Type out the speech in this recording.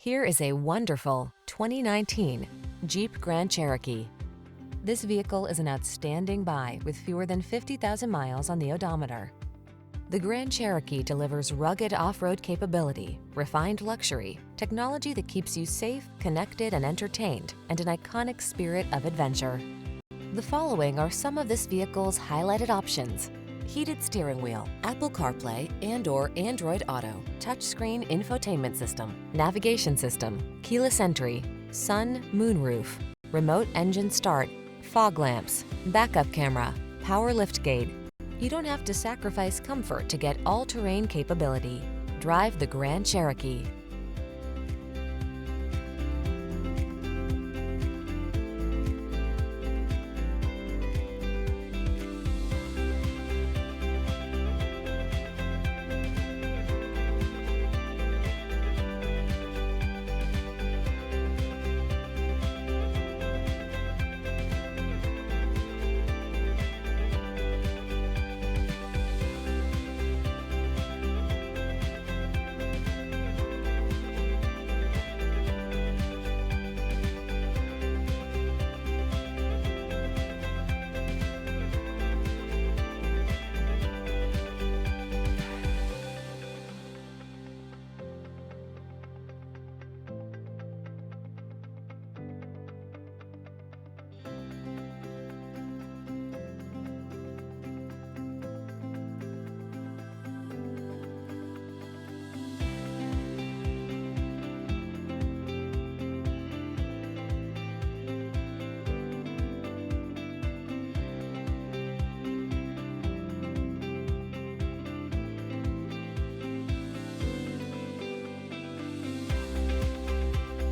Here is a wonderful 2019 Jeep Grand Cherokee. This vehicle is an outstanding buy with fewer than 50,000 miles on the odometer. The Grand Cherokee delivers rugged off-road capability, refined luxury, technology that keeps you safe, connected, and entertained, and an iconic spirit of adventure. The following are some of this vehicle's highlighted options: heated steering wheel, Apple CarPlay and/or Android Auto, touchscreen infotainment system, navigation system, keyless entry, sun, moonroof, remote engine start, fog lamps, backup camera, power liftgate. You don't have to sacrifice comfort to get all-terrain capability. Drive the Grand Cherokee.